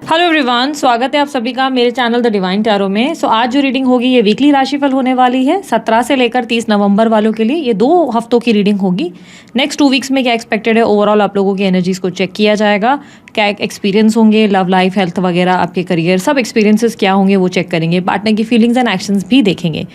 Hello everyone, स्वागत है आप सभी का मेरे चैनल द डिवाइन टैरो में। आज जो रीडिंग होगी ये वीकली राशिफल होने वाली है 17 से लेकर 30 नवंबर वालों के लिए। ये 2 हफ्तों की रीडिंग होगी। नेक्स्ट 2 वीक्स में क्या एक्सपेक्टेड है, ओवरऑल आप लोगों की एनर्जीज को चेक किया जाएगा। क्या एक्सपीरियंस होंगे, लव लाइफ, हेल्थ वगैरह, आपके करियर, सब एक्सपीरियंसेस क्या होंगे वो चेक करेंगे। पार्टनर की फीलिंग्स एंड एक्शंस भी देखेंगे।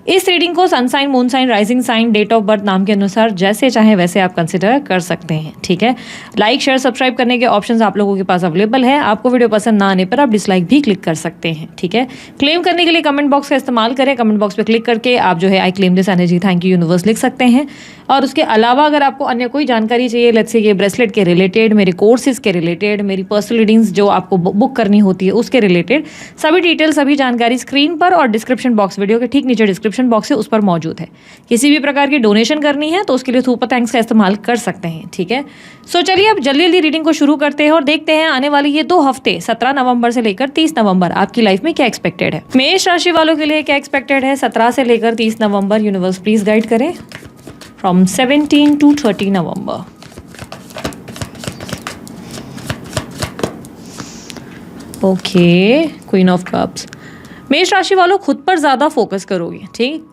इस रीडिंग को sun sign, moon sign, rising sign, date of birth नाम के अनुसार जैसे चाहे वैसे आप कंसिडर कर सकते हैं। ठीक है, लाइक शेयर सब्सक्राइब करने के ऑप्शंस आप लोगों के पास अवेलेबल है। आपको वीडियो पसंद ना आने पर आप डिसलाइक भी क्लिक कर सकते हैं। ठीक है, क्लेम करने के लिए कमेंट बॉक्स का इस्तेमाल करें। कमेंट बॉक्स पे क्लिक करके आप जो है I claim this energy, thank you universe लिख सकते हैं। और उसके अलावा अगर आपको अन्य कोई जानकारी चाहिए, लेट्स से ये ब्रेसलेट के रिलेटेड, मेरे कोर्सेज के रिलेटेड, मेरी पर्सनल रीडिंग्स जो आपको बुक करनी होती है उसके रिलेटेड, सभी डिटेल सभी जानकारी स्क्रीन पर और डिस्क्रिप्शन बॉक्स, वीडियो के ठीक नीचे डिस्क्रिप्शन बॉक्स है उस पर मौजूद है। किसी भी प्रकार की डोनेशन करनी है तो उसके लिए सुपर थैंक्स का इस्तेमाल कर सकते हैं। ठीक है, चलिए अब जल्दी जल्दी रीडिंग को शुरू करते हैं और देखते हैं आने वाली ये 2 हफ्ते 17 नवंबर से लेकर 30 नवंबर आपकी लाइफ में क्या एक्सपेक्टेड है। मेष राशि वालों के लिए क्या एक्सपेक्टेड है 17 से लेकर 30 नवंबर। यूनिवर्स प्लीज गाइड करें from 17 to 30 November. Okay, queen of cups. मेष राशि वालों खुद पर ज़्यादा फोकस करोगे।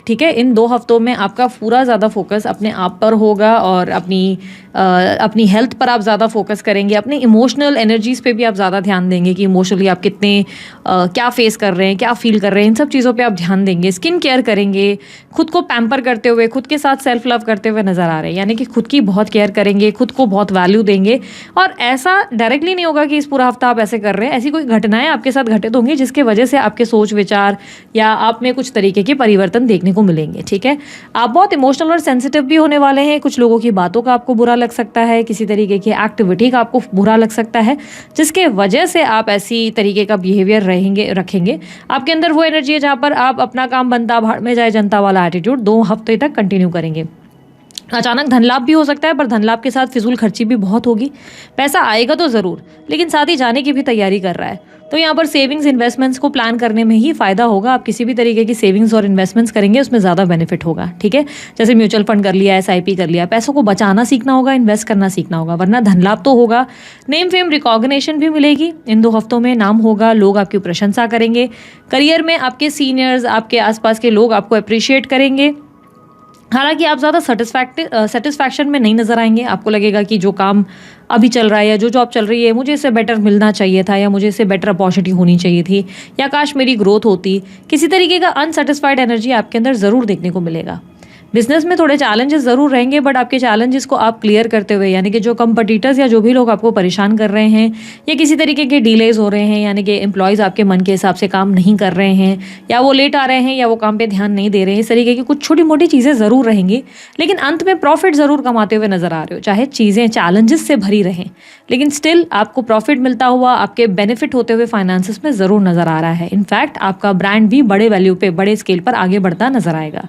ठीक है, इन 2 हफ्तों में आपका पूरा ज़्यादा फोकस अपने आप पर होगा और अपनी हेल्थ पर आप ज़्यादा फोकस करेंगे। अपने इमोशनल एनर्जीज़ पे भी आप ज़्यादा ध्यान देंगे कि इमोशनली आप कितने क्या फेस कर रहे हैं, क्या फील कर रहे हैं, इन सब चीज़ों पे आप ध्यान देंगे। स्किन केयर करेंगे, खुद को पैम्पर करते हुए, खुद के साथ सेल्फ लव करते हुए नज़र आ रहे हैं। यानी कि खुद की बहुत केयर करेंगे, खुद को बहुत वैल्यू देंगे। और ऐसा डायरेक्टली नहीं होगा कि इस पूरा हफ्ता आप ऐसे कर रहे हैं। ऐसी कोई घटनाएं आपके साथ घटित होंगी जिसके वजह से आपके सोच विचार या आप में कुछ तरीके के परिवर्तन देखने को मिलेंगे। ठीक है, आप बहुत इमोशनल और सेंसिटिव भी होने वाले हैं। कुछ लोगों की बातों का आपको बुरा लग सकता है, किसी तरीके की एक्टिविटी का आपको बुरा लग सकता है जिसके वजह से आप ऐसी तरीके का बिहेवियर रखेंगे। आपके अंदर वो एनर्जी है जहां पर आप अपना काम बनता भाड़ में जाए जनता वाला एटीट्यूड 2 हफ्ते तक कंटिन्यू करेंगे। अचानक धन लाभ भी हो सकता है, पर धन लाभ के साथ फिजूल खर्ची भी बहुत होगी। पैसा आएगा तो ज़रूर, लेकिन साथ ही जाने की भी तैयारी कर रहा है। तो यहाँ पर सेविंग्स इन्वेस्टमेंट्स को प्लान करने में ही फ़ायदा होगा। आप किसी भी तरीके की सेविंग्स और इन्वेस्टमेंट्स करेंगे उसमें ज़्यादा बेनिफिट होगा। ठीक है, जैसे म्यूचुअल फंड कर लिया, SIP कर लिया। पैसों को बचाना सीखना होगा, इन्वेस्ट करना सीखना होगा, वरना धन लाभ तो होगा। नेम फेम रिकॉग्निशन भी मिलेगी। इन 2 हफ्तों में नाम होगा, लोग आपकी प्रशंसा करेंगे। करियर में आपके सीनियर्स, आपके आसपास के लोग आपको अप्रिशिएट करेंगे। हालांकि आप ज़्यादा सेटिस्फैक्शन में नहीं नज़र आएंगे। आपको लगेगा कि जो काम अभी चल रहा है या जो जॉब चल रही है, मुझे इससे बेटर मिलना चाहिए था, या मुझे इससे बेटर अपॉर्चुनिटी होनी चाहिए थी, या काश मेरी ग्रोथ होती। किसी तरीके का अनसेटिस्फाइड एनर्जी आपके अंदर ज़रूर देखने को मिलेगा। बिजनेस में थोड़े चैलेंजेस ज़रूर रहेंगे, बट आपके चैलेंजेस को आप क्लियर करते हुए, यानी कि जो कंपटीटर्स या जो भी लोग आपको परेशान कर रहे हैं, या किसी तरीके के डिलेज हो रहे हैं, यानी कि एम्प्लॉयज़ आपके मन के हिसाब से काम नहीं कर रहे हैं, या वो लेट आ रहे हैं, या वो काम पे ध्यान नहीं दे रहे हैं, इस तरीके की कुछ छोटी मोटी चीज़ें ज़रूर रहेंगी। लेकिन अंत में प्रॉफिट ज़रूर कमाते हुए नजर आ रहे हो। चाहे चीज़ें चैलेंजेस से भरी रहें, लेकिन स्टिल आपको प्रॉफिट मिलता हुआ, आपके बेनिफिट होते हुए फाइनेंसिस में ज़रूर नजर आ रहा है। इनफैक्ट आपका ब्रांड भी बड़े वैल्यू पे, बड़े स्केल पर आगे बढ़ता नजर आएगा।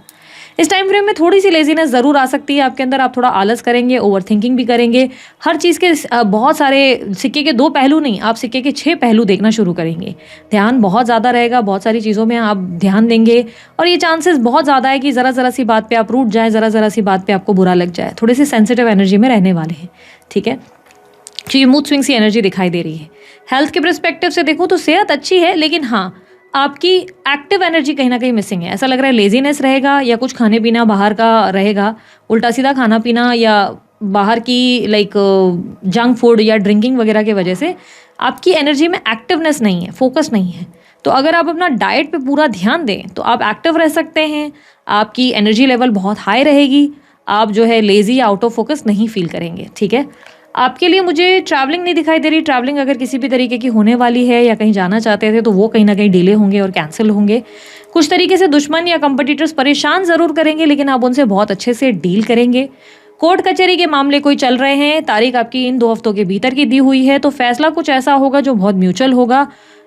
इस टाइम फ्रेम में थोड़ी सी लेजीनेस ज़रूर आ सकती है आपके अंदर। आप थोड़ा आलस करेंगे, ओवर थिंकिंग भी करेंगे। हर चीज़ के बहुत सारे सिक्के के 2 पहलू नहीं, आप सिक्के के 6 पहलू देखना शुरू करेंगे। ध्यान बहुत ज़्यादा रहेगा, बहुत सारी चीज़ों में आप ध्यान देंगे, और ये चांसेस बहुत ज़्यादा है कि ज़रा सी बात पे आप रूठ जाएँ, ज़रा सी बात पे आपको बुरा लग जाए। थोड़ी सी सेंसिटिव एनर्जी में रहने वाले हैं। ठीक है, तो ये मूड स्विंग सी एनर्जी दिखाई दे रही है। हेल्थ के परस्पेक्टिव से देखूँ तो सेहत अच्छी है, लेकिन हाँ, आपकी एक्टिव एनर्जी कहीं ना कहीं मिसिंग है। ऐसा लग रहा है लेजीनेस रहेगा, या कुछ खाने पीना बाहर का रहेगा, उल्टा सीधा खाना पीना, या बाहर की जंक फूड या ड्रिंकिंग वगैरह की वजह से आपकी एनर्जी में एक्टिवनेस नहीं है, फोकस नहीं है। तो अगर आप अपना डाइट पे पूरा ध्यान दें तो आप एक्टिव रह सकते हैं। आपकी एनर्जी लेवल बहुत हाई रहेगी। आप जो है लेजी या आउट ऑफ फोकस नहीं फील करेंगे। ठीक है, आपके लिए मुझे ट्रैवलिंग नहीं दिखाई दे रही। ट्रैवलिंग अगर किसी भी तरीके की होने वाली है या कहीं जाना चाहते थे तो वो कहीं ना कहीं डिले होंगे और कैंसिल होंगे। कुछ तरीके से दुश्मन या कंपटीटर्स परेशान ज़रूर करेंगे, लेकिन आप उनसे बहुत अच्छे से डील करेंगे। कोर्ट कचहरी के मामले कोई चल रहे हैं, तारीख आपकी इन 2 हफ्तों के भीतर की दी हुई है, तो फैसला कुछ ऐसा होगा जो बहुत म्यूचुअल होगा,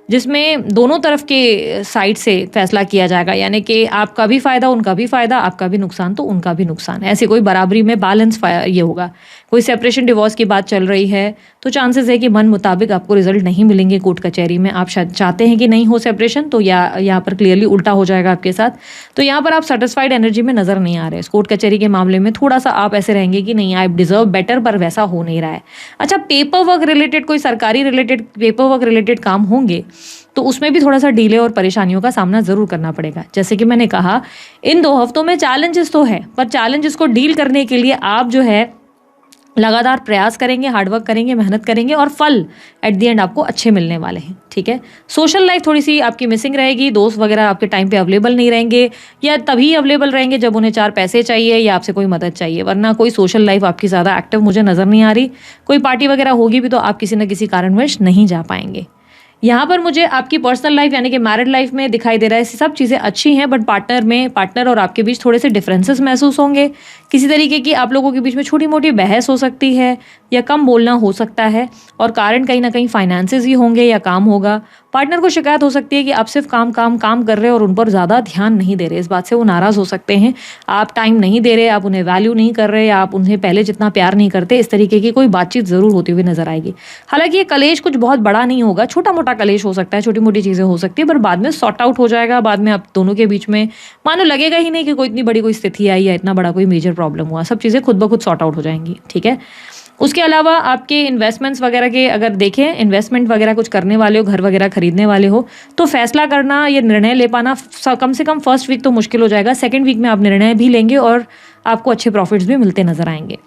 जिसमें दोनों तरफ के साइड से फैसला किया जाएगा। यानी कि आपका भी फ़ायदा, उनका भी फ़ायदा, आपका भी नुकसान तो उनका भी नुकसान। ऐसे कोई बराबरी में बैलेंस ये होगा। कोई सेपरेशन डिवोर्स की बात चल रही है तो चांसेस है कि मन मुताबिक आपको रिजल्ट नहीं मिलेंगे कोर्ट कचहरी में। आप शायद चाहते हैं कि नहीं हो सेपरेशन, तो यहाँ पर क्लियरली उल्टा हो जाएगा आपके साथ। तो यहाँ पर आप सेटिस्फाइड एनर्जी में नजर नहीं आ रहे। इस कोर्ट कचहरी के मामले में थोड़ा सा आप ऐसे रहेंगे कि नहीं, आई डिजर्व बेटर, पर वैसा हो नहीं रहा है। अच्छा, पेपर वर्क रिलेटेड, कोई सरकारी रिलेटेड पेपर वर्क रिलेटेड काम होंगे तो उसमें भी थोड़ा सा डिले और परेशानियों का सामना जरूर करना पड़ेगा। जैसे कि मैंने कहा, इन 2 हफ्तों में चैलेंजेस तो है, पर चैलेंजेस को डील करने के लिए आप जो है लगातार प्रयास करेंगे, हार्डवर्क करेंगे, मेहनत करेंगे और फल एट दी एंड आपको अच्छे मिलने वाले हैं। ठीक है। सोशल लाइफ थोड़ी सी आपकी मिसिंग रहेगी। दोस्त वगैरह आपके टाइम पे अवेलेबल नहीं रहेंगे, या तभी अवेलेबल रहेंगे जब उन्हें 4 पैसे चाहिए या आपसे कोई मदद चाहिए, वरना कोई सोशल लाइफ आपकी ज़्यादा एक्टिव मुझे नज़र नहीं आ रही। कोई पार्टी वगैरह होगी भी तो आप किसी न किसी कारणवश नहीं जा पाएंगे। यहाँ पर मुझे आपकी पर्सनल लाइफ यानी कि मैरिड लाइफ में दिखाई दे रहा है सब चीज़ें अच्छी हैं, बट पार्टनर और आपके बीच थोड़े से डिफरेंसेस महसूस होंगे। किसी तरीके की आप लोगों के बीच में छोटी मोटी बहस हो सकती है या कम बोलना हो सकता है, और कारण कहीं ना कहीं फाइनेंसेस ही होंगे या काम होगा। पार्टनर को शिकायत हो सकती है कि आप सिर्फ काम काम काम कर रहे हो और उन पर ज़्यादा ध्यान नहीं दे रहे। इस बात से वो नाराज़ हो सकते हैं। आप टाइम नहीं दे रहे, आप उन्हें वैल्यू नहीं कर रहे, आप उन्हें पहले जितना प्यार नहीं करते। इस तरीके की कोई बातचीत ज़रूर होती हुई नजर आएगी। हालांकि ये कलेश कुछ बहुत बड़ा नहीं होगा, छोटा मोटा कलेश हो सकता है, छोटी मोटी चीज़ें हो सकती है, पर बाद में सॉर्ट आउट हो जाएगा। बाद में आप दोनों के बीच में मानो लगेगा ही नहीं कि कोई इतनी बड़ी कोई स्थिति आई या इतना बड़ा कोई मेजर प्रॉब्लम हुआ। सब चीज़ें खुद ब खुद सॉर्ट आउट हो जाएंगी। ठीक है। उसके अलावा आपके इन्वेस्टमेंट्स वगैरह के अगर देखें, इन्वेस्टमेंट वगैरह कुछ करने वाले हो, घर वगैरह खरीदने वाले हो, तो फैसला करना, ये निर्णय ले पाना कम से कम फर्स्ट वीक तो मुश्किल हो जाएगा। सेकंड वीक में आप निर्णय भी लेंगे और आपको अच्छे प्रॉफिट्स भी मिलते नजर आएंगे।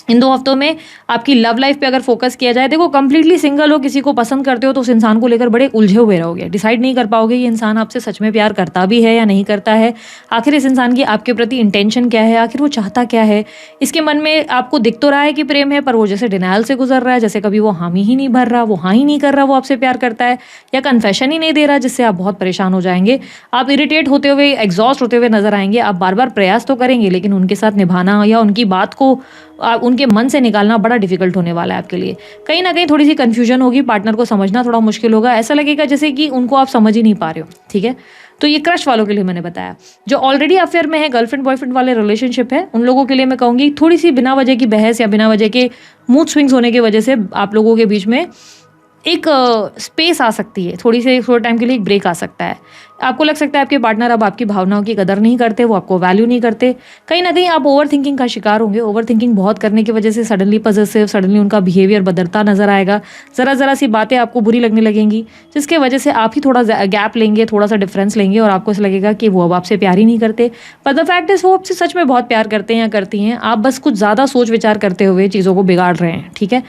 इन 2 हफ्तों में आपकी लव लाइफ पे अगर फोकस किया जाए, देखो कंप्लीटली सिंगल हो, किसी को पसंद करते हो तो उस इंसान को लेकर बड़े उलझे हुए रहोगे। डिसाइड नहीं कर पाओगे ये इंसान आपसे सच में प्यार करता भी है या नहीं करता है। आखिर इस इंसान की आपके प्रति इंटेंशन क्या है, आखिर वो चाहता क्या है। इसके मन में आपको दिख तो रहा है कि प्रेम है, पर वो जैसे डिनायल से गुजर रहा है, जैसे कभी वो हामी ही नहीं भर रहा, वो हाँ ही नहीं कर रहा वो आपसे प्यार करता है, या कन्फेशन ही नहीं दे रहा, जिससे आप बहुत परेशान हो जाएंगे। आप इरिटेट होते हुए, एग्जॉस्ट होते हुए नजर आएंगे। आप बार बार प्रयास तो करेंगे, लेकिन उनके साथ निभाना या उनकी बात को उनके मन से निकालना बड़ा डिफिकल्ट होने वाला है आपके लिए। कहीं ना कहीं थोड़ी सी कंफ्यूजन होगी, पार्टनर को समझना थोड़ा मुश्किल होगा। ऐसा लगेगा जैसे कि उनको आप समझ ही नहीं पा रहे हो। ठीक है। तो ये क्रश वालों के लिए मैंने बताया। जो ऑलरेडी अफेयर में है, गर्लफ्रेंड बॉयफ्रेंड वाले रिलेशनशिप है, उन लोगों के लिए मैं कहूँगी थोड़ी सी बिना वजह की बहस या बिना वजह के मूड स्विंग्स होने की वजह से आप लोगों के बीच में एक स्पेस आ सकती है। थोड़े टाइम के लिए एक ब्रेक आ सकता है। आपको लग सकता है आपके पार्टनर अब आपकी भावनाओं की कदर नहीं करते, वो आपको वैल्यू नहीं करते। कहीं ना कहीं आप ओवर थिंकिंग का शिकार होंगे। ओवर थिंकिंग बहुत करने की वजह से सडनली पॉजेसिव, सडनली उनका बिहेवियर बदलता नजर आएगा। ज़रा सी बातें आपको बुरी लगने लगेंगी, जिसके वजह से आप ही थोड़ा गैप लेंगे, थोड़ा सा डिफरेंस लेंगे और आपको ऐसा लगेगा कि वो अब आपसे प्यार ही नहीं करते। पर द फैक्ट इज वो आपसे सच में बहुत प्यार करते हैं या करती हैं। आप बस कुछ ज़्यादा सोच विचार करते हुए चीज़ों को बिगाड़ रहे हैं। ठीक है।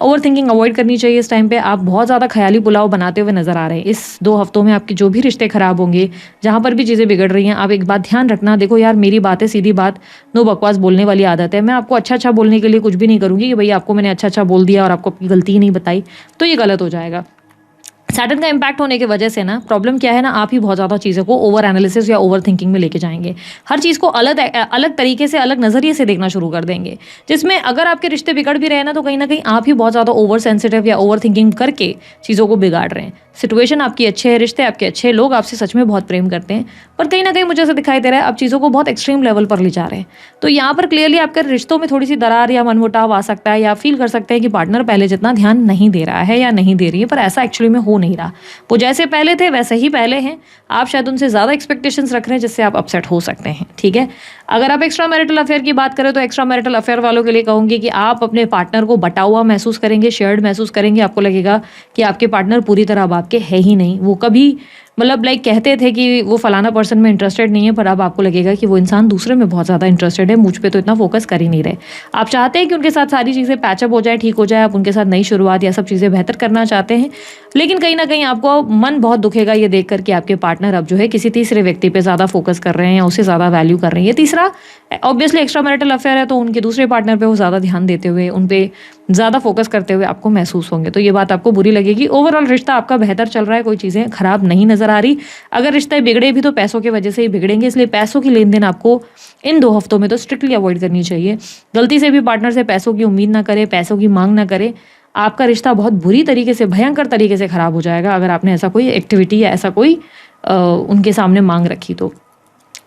ओवर थिंकिंग अवॉइड करनी चाहिए इस टाइम पे। आप बहुत ज़्यादा ख्याली पुलाव बनाते हुए नजर आ रहे हैं। इस 2 हफ्तों में आपके जो भी रिश्ते खराब होंगे, जहाँ पर भी चीज़ें बिगड़ रही हैं, आप एक बात ध्यान रखना। देखो यार, मेरी बात है, सीधी बात, नो बकवास बोलने वाली आदत है। मैं आपको अच्छा बोलने के लिए कुछ भी नहीं करूँगी कि भाई आपको मैंने अच्छा बोल दिया और आपको अपनी गलती ही नहीं बताई, तो ये गलत हो जाएगा। सैटर्न का इम्पैक्ट होने की वजह से ना प्रॉब्लम क्या है ना, आप ही बहुत ज़्यादा चीज़ों को ओवर एनालिसिस या ओवर थिंकिंग में लेके जाएंगे। हर चीज़ को अलग तरीके से, अलग नज़रिए से देखना शुरू कर देंगे, जिसमें अगर आपके रिश्ते बिगड़ भी रहे ना, तो कहीं ना कहीं आप ही बहुत ज़्यादा ओवर सेंसिटिव या ओवर थिंकिंग करके चीज़ों को बिगाड़ रहे हैं। सिचुएशन आपकी अच्छे है, रिश्ते आपके अच्छे हैं, लोग आपसे सच में बहुत प्रेम करते हैं, पर कहीं ना कहीं मुझे ऐसा दिखाई दे रहा है आप चीज़ों को बहुत एक्सट्रीम लेवल पर ले जा रहे हैं। तो यहाँ पर क्लियरली आपके रिश्तों में थोड़ी सी दरार या मनमुटाव आ सकता है, या फील कर सकते हैं कि पार्टनर पहले जितना ध्यान नहीं दे रहा है या नहीं दे रही है, पर ऐसा एक्चुअली में हो नहीं रहा। वो जैसे पहले थे वैसे ही पहले हैं। आप शायद उनसे ज़्यादा एक्सपेक्टेशंस रख रहे हैं, जिससे आप अपसेट हो सकते हैं। ठीक है। अगर आप एक्स्ट्रा मैरिटल अफेयर की बात करें, तो एक्स्ट्रा मैरिटल अफेयर वालों के लिए कहूँगी कि आप अपने पार्टनर को बटा हुआ महसूस करेंगे, शेयर्ड महसूस करेंगे। आपको लगेगा कि आपके पार्टनर पूरी तरह अब आपके है ही नहीं। वो कभी मतलब कहते थे कि वो फलाना पर्सन में इंटरेस्टेड नहीं है, पर अब आपको लगेगा कि वो इंसान दूसरे में बहुत ज़्यादा इंटरेस्टेड है, मुझ पे तो इतना फोकस कर ही नहीं रहे। आप चाहते हैं कि उनके साथ सारी चीज़ें पैचअप हो जाए, ठीक हो जाए, आप उनके साथ नई शुरुआत या सब चीज़ें बेहतर करना चाहते हैं, लेकिन कहीं ना कहीं आपको मन बहुत दुखेगा ये देखकर कि आपके पार्टनर अब जो है किसी तीसरे व्यक्ति पे ज़्यादा फोकस कर रहे हैं या उसे ज़्यादा वैल्यू कर रहे हैं। तीसरा ऑब्वियसली एक्स्ट्रा मैरिटल अफेयर है, तो उनके दूसरे पार्टनर पे वो ज़्यादा ध्यान देते हुए, उन पे ज़्यादा फोकस करते हुए आपको महसूस होंगे, तो ये बात आपको बुरी लगेगी। ओवरऑल रिश्ता आपका बेहतर चल रहा है, कोई चीज़ें खराब नहीं नजर आ रही। अगर रिश्ते बिगड़े भी तो पैसों की वजह से ही बिगड़ेंगे, इसलिए पैसों की लेन देन आपको इन 2 हफ्तों में तो स्ट्रिक्टली अवॉइड करनी चाहिए। गलती से भी पार्टनर से पैसों की उम्मीद ना करें, पैसों की मांग ना करें। आपका रिश्ता बहुत बुरी तरीके से, भयंकर तरीके से खराब हो जाएगा अगर आपने ऐसा कोई एक्टिविटी या ऐसा कोई उनके सामने मांग रखी तो।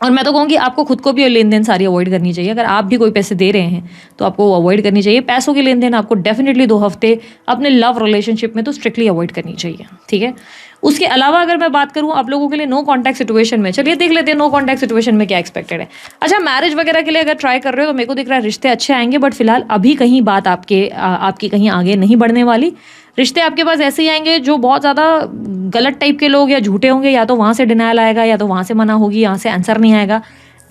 और मैं तो कहूँगी आपको खुद को भी लेन देन सारी अवॉइड करनी चाहिए। अगर आप भी कोई पैसे दे रहे हैं तो आपको वो अवॉइड करनी चाहिए। पैसों की लेन देन आपको डेफिनेटली 2 हफ्ते अपने लव रिलेशनशिप में तो स्ट्रिक्टली अवॉइड करनी चाहिए, ठीक है। उसके अलावा अगर मैं बात करूँ आप लोगों के लिए नो कॉन्टैक्ट सिचुएशन में, चलिए देख लेते हैं नो कॉन्टैक्ट सिचुएशन में क्या एक्सपेक्टेड है। अच्छा, मैरिज वगैरह के लिए अगर ट्राई कर रहे हो तो मेरे को दिख रहा है रिश्ते अच्छे आएंगे, बट फिलहाल अभी कहीं बात आपकी कहीं आगे नहीं बढ़ने वाली। रिश्ते आपके पास ऐसे ही आएंगे जो बहुत ज़्यादा गलत टाइप के लोग या झूठे होंगे, या तो वहाँ से डिनायल आएगा या तो वहाँ से मना होगी, यहाँ से आंसर नहीं आएगा,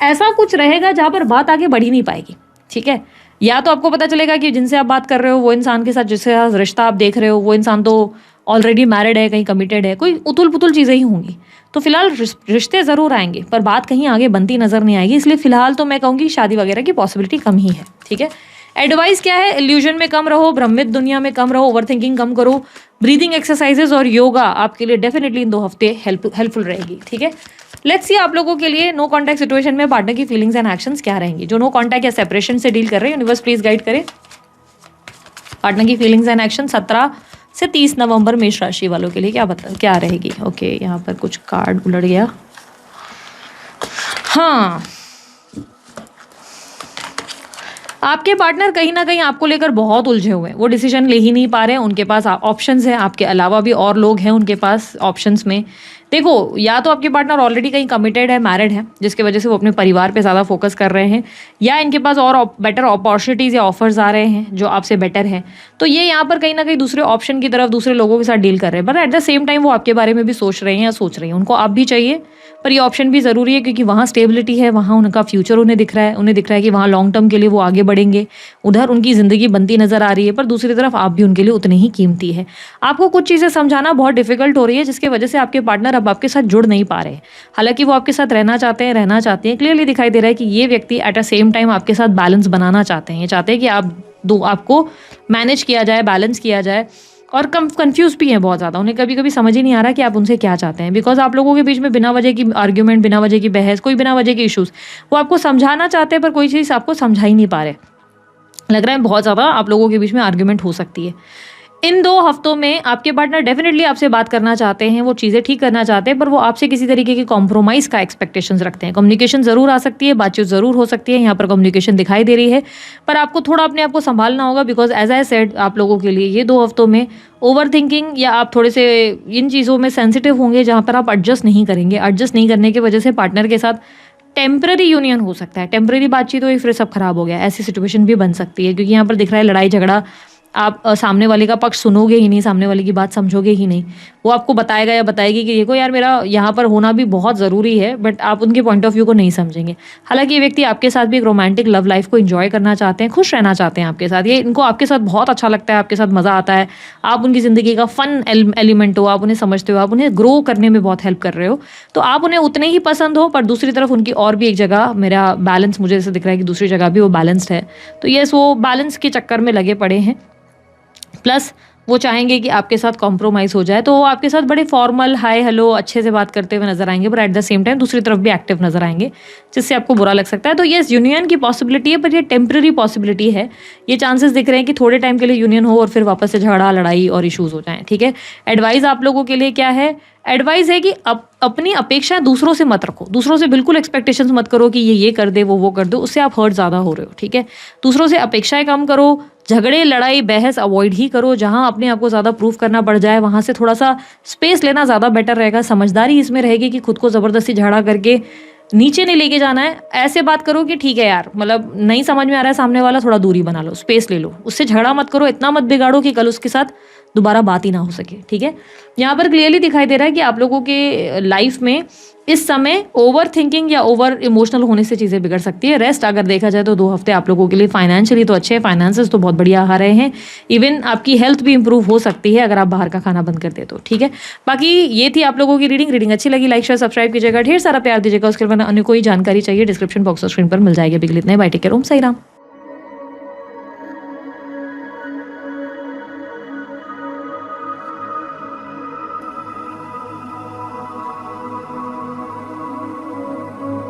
ऐसा कुछ रहेगा जहाँ पर बात आगे बढ़ ही नहीं पाएगी, ठीक है। या तो आपको पता चलेगा कि जिनसे आप बात कर रहे हो वो इंसान के साथ जिससे रिश्ता आप देख रहे हो वो इंसान तो ऑलरेडी मैरिड है, कहीं कमिटेड है, कोई उथुल पुथुल चीज़ें ही होंगी। तो फिलहाल रिश्ते ज़रूर आएंगे पर बात कहीं आगे बनती नज़र नहीं आएगी, इसलिए फिलहाल तो मैं कहूँगी शादी वगैरह की पॉसिबिलिटी कम ही है, ठीक है। एडवाइस क्या है, इल्यूजन में कम रहो, भ्रमित दुनिया में कम रहो, ओवरथिंकिंग कम करो, ब्रीदिंग एक्सरसाइजेज और योगा आपके लिए डेफिनेटली इन 2 हफ्ते हेल्पफुल रहेगी, ठीक है। लेट्स सी आप लोगों के लिए नो कॉन्टैक्ट सिचुएशन में पार्टनर की फीलिंग्स एंड एक्शंस क्या रहेंगी। जो नो कॉन्टैक्ट या सेपरेशन से डील कर रहे हैं, यूनिवर्स प्लीज गाइड करें पार्टनर की फीलिंग्स एंड एक्शन 17 से 30 नवंबर मेष राशि वालों के लिए क्या रहेगी। ओके, यहाँ पर कुछ कार्ड उलट गया। हाँ, आपके पार्टनर कहीं ना कहीं आपको लेकर बहुत उलझे हुए हैं, वो डिसीजन ले ही नहीं पा रहे हैं। उनके पास ऑप्शंस हैं, आपके अलावा भी और लोग हैं उनके पास ऑप्शंस में। देखो, या तो आपके पार्टनर ऑलरेडी कहीं कमिटेड है, मैरिड है, जिसकी वजह से वो अपने परिवार पे ज़्यादा फोकस कर रहे हैं, या इनके पास और बेटर अपॉर्चुनिटीज़ या ऑफर्स आ रहे हैं जो आपसे बेटर हैं। तो ये यहाँ पर कहीं ना कहीं दूसरे ऑप्शन की तरफ दूसरे लोगों के साथ डील कर रहे हैं, but at the same time वो आपके बारे में भी सोच रहे हैं या सोच रही हैं। उनको आप भी चाहिए पर ये ऑप्शन भी ज़रूरी है क्योंकि वहाँ स्टेबिलिटी है, वहाँ उनका फ्यूचर उन्हें दिख रहा है कि वहाँ लॉन्ग टर्म के लिए वो आगे बढ़ेंगे, उधर उनकी ज़िंदगी बनती नज़र आ रही है, पर दूसरी तरफ आप भी उनके लिए उतने ही कीमती है। आपको कुछ चीज़ें समझाना बहुत डिफिकल्ट हो रही है जिसकी वजह से आपके पार्टनर अब आपके साथ जुड़ नहीं पा रहे हैं। हालांकि वो आपके साथ रहना चाहते हैं, क्लियरली दिखाई दे रहा है कि ये व्यक्ति एट अ सेम टाइम आपके साथ बैलेंस बनाना चाहते हैं। ये चाहते हैं कि आपको मैनेज किया जाए, बैलेंस किया जाए, और कंफ्यूज भी हैं बहुत ज़्यादा। उन्हें कभी कभी समझ ही नहीं आ रहा कि आप उनसे क्या चाहते हैं, बिकॉज आप लोगों के बीच में बिना वजह की आर्ग्यूमेंट, बिना वजह की बहस, कोई बिना वजह के इश्यूज, वो आपको समझाना चाहते हैं पर कोई चीज़ आपको समझा ही नहीं पा रहे। लग रहा है बहुत ज़्यादा आप लोगों के बीच में आर्ग्यूमेंट हो सकती है। इन 2 हफ्तों में आपके पार्टनर डेफिनेटली आपसे बात करना चाहते हैं, वो चीज़ें ठीक करना चाहते हैं, पर वो आपसे किसी तरीके की कॉम्प्रोमाइज़ का एक्सपेक्टेशंस रखते हैं। कम्युनिकेशन ज़रूर आ सकती है, बातचीत ज़रूर हो सकती है, यहाँ पर कम्युनिकेशन दिखाई दे रही है, पर आपको थोड़ा अपने आप को संभालना होगा, बिकॉज एज आई सेड आप लोगों के लिए ये 2 हफ्तों में ओवर थिंकिंग या आप थोड़े से इन चीज़ों में सेंसिटिव होंगे जहाँ पर आप एडजस्ट नहीं करेंगे। एडजस्ट नहीं करने की वजह से पार्टनर के साथ टेम्पररी यूनियन हो सकता है, टेम्पररी बातचीत हुई फिर सब खराब हो गया, ऐसी सिचुएशन भी बन सकती है। क्योंकि यहाँ पर दिख रहा है लड़ाई झगड़ा, आप सामने वाले का पक्ष सुनोगे ही नहीं, सामने वाले की बात समझोगे ही नहीं। वो आपको बताएगा या बताएगी कि देखो यार मेरा यहाँ पर होना भी बहुत ज़रूरी है, बट आप उनके पॉइंट ऑफ व्यू को नहीं समझेंगे। हालांकि ये व्यक्ति आपके साथ भी एक रोमांटिक लव लाइफ को एंजॉय करना चाहते हैं, खुश रहना चाहते हैं आपके साथ। ये इनको आपके साथ बहुत अच्छा लगता है, आपके साथ मज़ा आता है, आप उनकी ज़िंदगी का फन एलिमेंट हो, आप उन्हें समझते हो, आप उन्हें ग्रो करने में बहुत हेल्प कर रहे हो, तो आप उन्हें उतने ही पसंद हो। पर दूसरी तरफ उनकी और भी एक जगह मेरा बैलेंस, मुझे ऐसे दिख रहा है कि दूसरी जगह भी वो बैलेंस्ड है। तो ये वो बैलेंस के चक्कर में लगे पड़े हैं, प्लस वो चाहेंगे कि आपके साथ कॉम्प्रोमाइज़ हो जाए। तो वो आपके साथ बड़े फॉर्मल हाय हेलो अच्छे से बात करते हुए नजर आएंगे, पर एट द सेम टाइम दूसरी तरफ भी एक्टिव नजर आएंगे, जिससे आपको बुरा लग सकता है। तो ये यूनियन की पॉसिबिलिटी है, पर ये टेम्पररी पॉसिबिलिटी है। ये चांसेस दिख रहे हैं कि थोड़े टाइम के लिए यूनियन हो और फिर वापस से झगड़ा, लड़ाई और इशूज़ हो जाएं, ठीक है। एडवाइस आप लोगों के लिए क्या है? एडवाइस है कि अपनी अपेक्षा दूसरों से मत रखो, दूसरों से बिल्कुल एक्सपेक्टेशंस मत करो कि ये कर दे, वो कर दो, उससे आप हर्ट ज़्यादा हो रहे हो, ठीक है। दूसरों से अपेक्षाएं कम करो, झगड़े, लड़ाई, बहस अवॉइड ही करो। जहां अपने आप को ज़्यादा प्रूफ करना पड़ जाए वहां से थोड़ा सा स्पेस लेना ज़्यादा बेटर रहेगा। समझदारी इसमें रहेगी कि खुद को ज़बरदस्ती झगड़ा करके नीचे नहीं लेके जाना है। ऐसे बात करो कि ठीक है यार, मतलब नहीं समझ में आ रहा है सामने वाला, थोड़ा दूरी बना लो, स्पेस ले लो, उससे झगड़ा मत करो, इतना मत बिगाड़ो कि कल उसके साथ दोबारा बात ही ना हो सके, ठीक है। यहाँ पर क्लियरली दिखाई दे रहा है कि आप लोगों के लाइफ में इस समय ओवर थिंकिंग या ओवर इमोशनल होने से चीज़ें बिगड़ सकती है। रेस्ट अगर देखा जाए तो 2 हफ्ते आप लोगों के लिए फाइनेंशियली तो अच्छे हैं, फाइनेंसेस तो बहुत बढ़िया आ रहे हैं। इवन आपकी हेल्थ भी इंप्रूव हो सकती है अगर आप बाहर का खाना बंद कर दे तो, ठीक है। बाकी ये थी आप लोगों की रीडिंग अच्छी लगी लाइक शेयर सब्सक्राइब कीजिएगा, ढेर सारा प्यार दीजिएगा। उसके बाद अन्य कोई जानकारी चाहिए डिस्क्रिप्शन बॉक्स और स्क्रीन पर मिल जाएगी। बिगल इतने, बाय, टेक केयर, ओम साई राम।